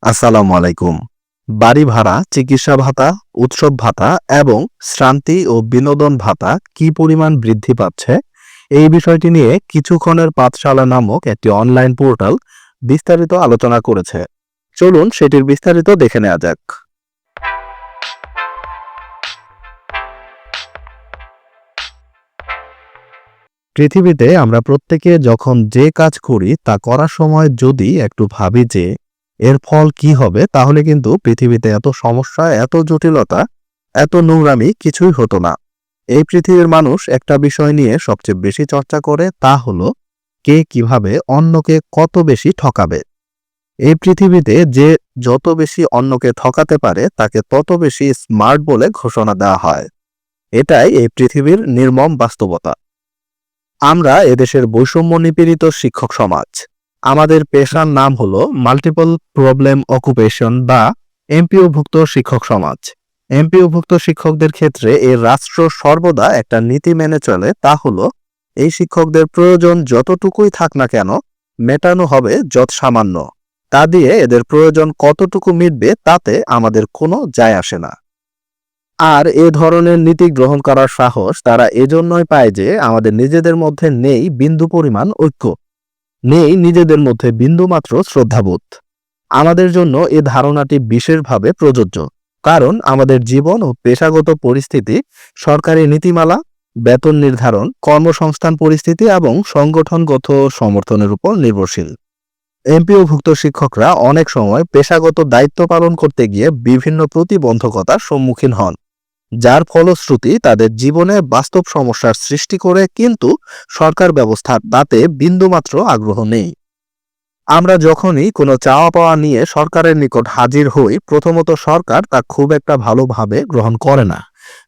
আসসালামু আলাইকুম। বাড়ি ভাড়া, চিকিৎসা ভাতা, উৎসব ভাতা এবং শ্রান্তি ও বিনোদন ভাতা কি পরিমাণ বৃদ্ধি পাচ্ছে, এই বিষয়টি নিয়ে কিছুক্ষণের পাঠশালা নামক একটি অনলাইন পোর্টাল বিস্তারিত আলোচনা করেছে। চলুন সেটির বিস্তারিত দেখে নেওয়া যাক। পৃথিবীতে আমরা প্রত্যেকে যখন যে কাজ করি তা করার সময় যদি একটু ভাবি যে এর ফল কি হবে, তাহলে কিন্তু পৃথিবীতে এত সমস্যা, এত জটিলতা, এত নোংরামি কিছুই হতো না। এই পৃথিবীর মানুষ একটা বিষয় নিয়ে সবচেয়ে বেশি চর্চা করে, তা হলো কে কিভাবে অন্যকে কত বেশি ঠকাবে। এই পৃথিবীতে যে যত বেশি অন্যকে ঠকাতে পারে তাকে তত বেশি স্মার্ট বলে ঘোষণা দেওয়া হয়। এটাই এই পৃথিবীর নির্মম বাস্তবতা। আমরা এদেশের বৈষম্য নিপীড়িত শিক্ষক সমাজ। আমাদের পেশার নাম হলো মাল্টিপল প্রবলেম অকুপেশন বা এমপিওভুক্ত শিক্ষক সমাজ। এমপিওভুক্ত শিক্ষকদের ক্ষেত্রে এই রাষ্ট্র সর্বদা একটা নীতি মেনে চলে, তা হলো এই শিক্ষকদের প্রয়োজন যতটুকুই থাক না কেন মেটানো হবে যৎ সামান্য। তা দিয়ে এদের প্রয়োজন কতটুকু মিটবে তাতে আমাদের কোনো যায় আসে না। আর এ ধরনের নীতি গ্রহণ করার সাহস তারা এজন্যই পায় যে আমাদের নিজেদের মধ্যে নেই বিন্দু পরিমাণ ঐক্য, নেই নিজেদের মধ্যে বিন্দুমাত্র শ্রদ্ধাবোধ। আমাদের জন্য এ ধারণাটি বিশেষভাবে প্রযোজ্য, কারণ আমাদের জীবন ও পেশাগত পরিস্থিতি, সরকারি নীতিমালা, বেতন নির্ধারণ, কর্মসংস্থান পরিস্থিতি এবং সংগঠনগত সমর্থনের উপর নির্ভরশীল। এমপিওভুক্ত শিক্ষকরা অনেক সময় পেশাগত দায়িত্ব পালন করতে গিয়ে বিভিন্ন প্রতিবন্ধকতার সম্মুখীন হন, যার ফলশ্রুতি তাদের জীবনে বাস্তব সমস্যার সৃষ্টি করে, কিন্তু সরকার ব্যবস্থার তাতে বিন্দুমাত্র আগ্রহ নেই। আমরা যখনই কোনো চাওয়া পাওয়া নিয়ে সরকারের নিকট হাজির হই, প্রথমত সরকার তা খুব একটা ভালোভাবে গ্রহণ করে না,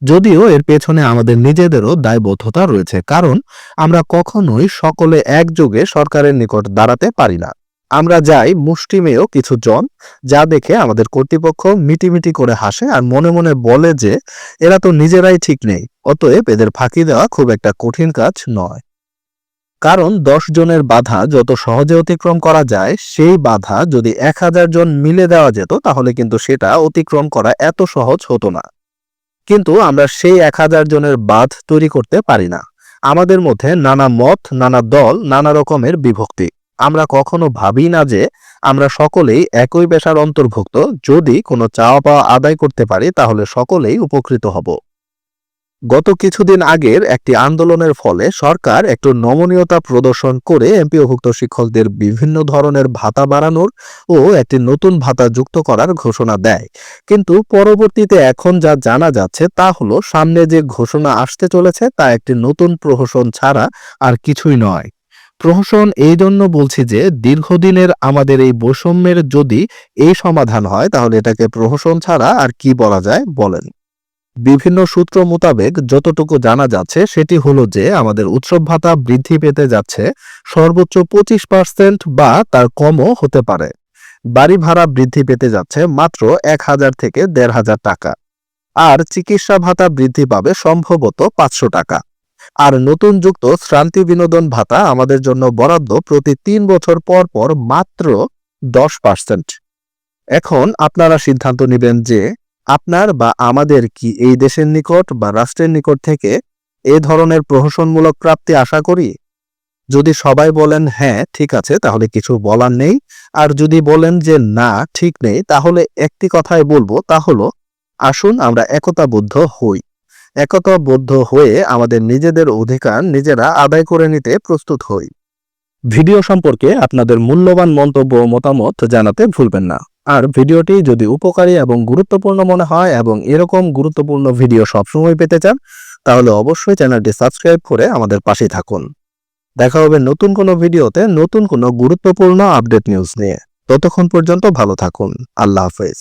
যদিও এর পেছনে আমাদের নিজেদেরও দায়বদ্ধতা রয়েছে, কারণ আমরা কখনোই সকলে একযোগে সরকারের নিকট দাঁড়াতে পারি না। আমরা যাই মুষ্টিমেয় কিছু জন, যা দেখে আমাদের কর্তৃপক্ষ মিটিমিটি করে হাসে আর মনে মনে বলে যে এরা তো নিজেরাই ঠিক নেই, অতএব এদের ফাঁকি দেওয়া খুব একটা কঠিন কাজ নয়। কারণ 10 জনের বাধা যত সহজে অতিক্রম করা যায়, সেই বাধা যদি 1000 জন মিলে দেওয়া যেত তাহলে কিন্তু সেটা অতিক্রম করা এত সহজ হতো না। কিন্তু আমরা সেই 1000 জনের বাঁধ তৈরি করতে পারি না। আমাদের মধ্যে নানা মত, নানা দল, নানা রকমের বিভক্তি। আমরা কখনো ভাবি না যে আমরা সকলেই একই পেশার অন্তর্ভুক্ত। যদি কোনো চাওয়া পাওয়া আদায় করতে পারি তাহলে সকলেই উপকৃত হব। গত কিছুদিন আগের একটি আন্দোলনের ফলে সরকার একটু নমনীয়তা প্রদর্শন করে এমপিওভুক্ত শিক্ষকদের বিভিন্ন ধরনের ভাতা বাড়ানোর ও একটি নতুন ভাতা যুক্ত করার ঘোষণা দেয়। কিন্তু পরবর্তীতে এখন যা জানা যাচ্ছে তা হলো সামনে যে ঘোষণা আসতে চলেছে তা একটি নতুন প্রহসন ছাড়া আর কিছুই নয়। প্রহসন এই জন্য বলছি যে দীর্ঘদিনের আমাদের এই বৈষম্যের যদি এই সমাধান হয় তাহলে এটাকে প্রহসন ছাড়া আর কি বলা যায় বলেন। বিভিন্ন সূত্র মোতাবেক যতটুকু জানা যাচ্ছে সেটি হলো যে আমাদের উৎসব ভাতা বৃদ্ধি পেতে যাচ্ছে সর্বোচ্চ 25% বা তার কমও হতে পারে। বাড়ি ভাড়া বৃদ্ধি পেতে যাচ্ছে মাত্র 1000 থেকে 1500 টাকা। আর চিকিৎসা ভাতা বৃদ্ধি পাবে সম্ভবত 500 টাকা। আর নতুন যুক্ত শ্রান্তি বিনোদন ভাতা আমাদের জন্য বরাদ্দ প্রতি 3 বছর পর পর মাত্র 10%। এখন আপনারা সিদ্ধান্ত নেবেন যে আপনার বা আমাদের কি এই দেশের নিকট বা রাষ্ট্রের নিকট থেকে এ ধরনের প্রহসনমূলক প্রাপ্তি আশা করি। যদি সবাই বলেন হ্যাঁ ঠিক আছে, তাহলে কিছু বলার নেই। আর যদি বলেন যে না ঠিক নেই, তাহলে একটি কথাই বলবো, তা হলো আসুন আমরা একতাবদ্ধ হই। একতাবদ্ধ হয়ে আমাদের নিজেদের অধিকার নিজেরা আদায় করে নিতে প্রস্তুত হই। ভিডিও সম্পর্কে আপনাদের মূল্যবান মন্তব্য ও মতামত জানাতে ভুলবেন না। আর ভিডিওটি যদি উপকারী এবং গুরুত্বপূর্ণ মনে হয় এবং এরকম গুরুত্বপূর্ণ ভিডিও সবসময় পেতে চান, তাহলে অবশ্যই চ্যানেলটি সাবস্ক্রাইব করে আমাদের পাশে থাকুন। দেখা হবে নতুন কোনো ভিডিওতে নতুন কোনো গুরুত্বপূর্ণ আপডেট নিউজ নিয়ে। ততক্ষণ পর্যন্ত ভালো থাকুন। আল্লাহ হাফেজ।